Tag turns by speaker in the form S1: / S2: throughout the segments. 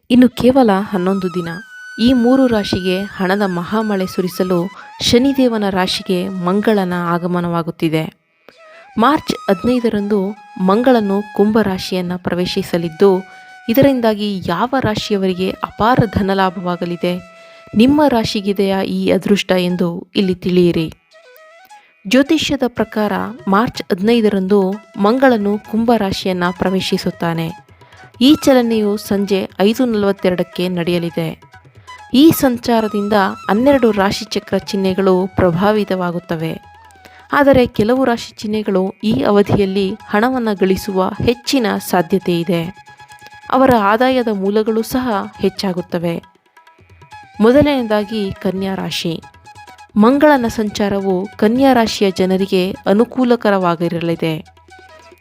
S1: ಇನ್ನು ಕೇವಲ 11 ದಿನ ಈ 3 ರಾಶಿಗೆ ಹಣದ ಮಹಾಮಳೆ ಸುರಿಸಲು ಶನಿದೇವನ ರಾಶಿಗೆ ಮಂಗಳನ ಆಗಮನವಾಗುತ್ತಿದೆ. ಮಾರ್ಚ್ 15ರಂದು ಮಂಗಳನು ಕುಂಭ ರಾಶಿಯನ್ನು ಪ್ರವೇಶಿಸಲಿದ್ದು, ಇದರಿಂದಾಗಿ ಯಾವ ರಾಶಿಯವರಿಗೆ ಅಪಾರ ಧನಲಾಭವಾಗಲಿದೆ, ನಿಮ್ಮ ರಾಶಿಗಿದೆಯಾ ಈ ಅದೃಷ್ಟ ಎಂದು ಇಲ್ಲಿ ತಿಳಿಯಿರಿ. ಜ್ಯೋತಿಷ್ಯದ ಪ್ರಕಾರ ಮಾರ್ಚ್ 15ರಂದು ಮಂಗಳನು ಕುಂಭ ರಾಶಿಯನ್ನು ಪ್ರವೇಶಿಸುತ್ತಾನೆ. ಈ ಚಲನೆಯು ಸಂಜೆ 5:42ಕ್ಕೆ ನಡೆಯಲಿದೆ. ಈ ಸಂಚಾರದಿಂದ 12 ರಾಶಿಚಕ್ರ ಚಿಹ್ನೆಗಳು ಪ್ರಭಾವಿತವಾಗುತ್ತವೆ. ಆದರೆ ಕೆಲವು ರಾಶಿ ಚಿಹ್ನೆಗಳು ಈ ಅವಧಿಯಲ್ಲಿ ಹಣವನ್ನು ಗಳಿಸುವ ಹೆಚ್ಚಿನ ಸಾಧ್ಯತೆ ಇದೆ. ಅವರ ಆದಾಯದ ಮೂಲಗಳು ಸಹ ಹೆಚ್ಚಾಗುತ್ತವೆ. ಮೊದಲನೆಯದಾಗಿ ಕನ್ಯಾ ರಾಶಿ. ಮಂಗಳನ ಸಂಚಾರವು ಕನ್ಯಾ ರಾಶಿಯ ಜನರಿಗೆ ಅನುಕೂಲಕರವಾಗಿರಲಿದೆ.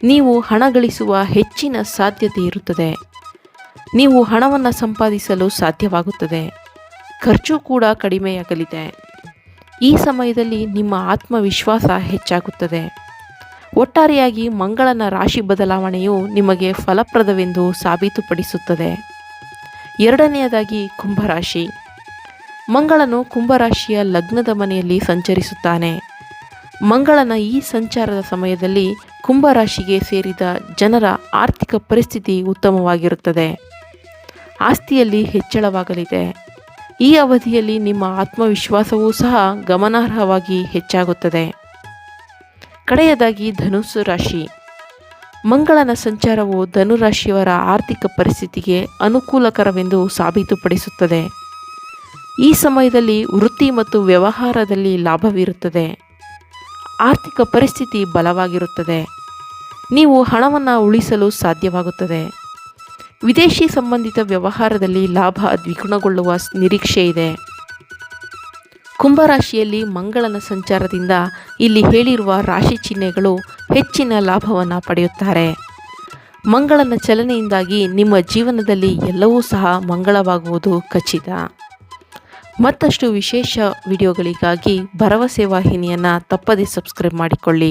S1: ನೀವು ಹಣ ಗಳಿಸುವ ಹೆಚ್ಚಿನ ಸಾಧ್ಯತೆ ಇರುತ್ತದೆ. ನೀವು ಹಣವನ್ನು ಸಂಪಾದಿಸಲು ಸಾಧ್ಯವಾಗುತ್ತದೆ. ಖರ್ಚು ಕೂಡ ಕಡಿಮೆಯಾಗಲಿದೆ. ಈ ಸಮಯದಲ್ಲಿ ನಿಮ್ಮ ಆತ್ಮವಿಶ್ವಾಸ ಹೆಚ್ಚಾಗುತ್ತದೆ. ಒಟ್ಟಾರೆಯಾಗಿ ಮಂಗಳನ ರಾಶಿ ಬದಲಾವಣೆಯು ನಿಮಗೆ ಫಲಪ್ರದವೆಂದು ಸಾಬೀತುಪಡಿಸುತ್ತದೆ. ಎರಡನೆಯದಾಗಿ ಕುಂಭರಾಶಿ. ಮಂಗಳನು ಕುಂಭರಾಶಿಯ ಲಗ್ನದ ಮನೆಯಲ್ಲಿ ಸಂಚರಿಸುತ್ತಾನೆ. ಮಂಗಳನ ಈ ಸಂಚಾರದ ಸಮಯದಲ್ಲಿ ಕುಂಭರಾಶಿಗೆ ಸೇರಿದ ಜನರ ಆರ್ಥಿಕ ಪರಿಸ್ಥಿತಿ ಉತ್ತಮವಾಗಿರುತ್ತದೆ. ಆಸ್ತಿಯಲ್ಲಿ ಹೆಚ್ಚಳವಾಗಲಿದೆ. ಈ ಅವಧಿಯಲ್ಲಿ ನಿಮ್ಮ ಆತ್ಮವಿಶ್ವಾಸವೂ ಸಹ ಗಮನಾರ್ಹವಾಗಿ ಹೆಚ್ಚಾಗುತ್ತದೆ. ಕಡೆಯದಾಗಿ ಧನುಸ್ಸು ರಾಶಿ. ಮಂಗಳನ ಸಂಚಾರವು ಧನುರಾಶಿಯವರ ಆರ್ಥಿಕ ಪರಿಸ್ಥಿತಿಗೆ ಅನುಕೂಲಕರವೆಂದು ಸಾಬೀತುಪಡಿಸುತ್ತದೆ. ಈ ಸಮಯದಲ್ಲಿ ವೃತ್ತಿ ಮತ್ತು ವ್ಯವಹಾರದಲ್ಲಿ ಲಾಭವಿರುತ್ತದೆ. ಆರ್ಥಿಕ ಪರಿಸ್ಥಿತಿ ಬಲವಾಗಿರುತ್ತದೆ. ನೀವು ಹಣವನ್ನು ಉಳಿಸಲು ಸಾಧ್ಯವಾಗುತ್ತದೆ. ವಿದೇಶಿ ಸಂಬಂಧಿತ ವ್ಯವಹಾರದಲ್ಲಿ ಲಾಭ ದ್ವಿಗುಣಗೊಳ್ಳುವ ನಿರೀಕ್ಷೆ ಇದೆ. ಕುಂಭರಾಶಿಯಲ್ಲಿ ಮಂಗಳನ ಸಂಚಾರದಿಂದ ಇಲ್ಲಿ ಹೇಳಿರುವ ರಾಶಿ ಚಿಹ್ನೆಗಳು ಹೆಚ್ಚಿನ ಲಾಭವನ್ನು ಪಡೆಯುತ್ತಾರೆ. ಮಂಗಳನ ಚಲನೆಯಿಂದಾಗಿ ನಿಮ್ಮ ಜೀವನದಲ್ಲಿ ಎಲ್ಲವೂ ಸಹ ಮಂಗಳವಾಗುವುದು ಖಚಿತ. ಮತ್ತಷ್ಟು ವಿಶೇಷ ವಿಡಿಯೋಗಳಿಗಾಗಿ ಭರವಸೆ ವಾಹಿನಿಯನ್ನು ತಪ್ಪದೇ ಸಬ್ಸ್ಕ್ರೈಬ್ ಮಾಡಿಕೊಳ್ಳಿ.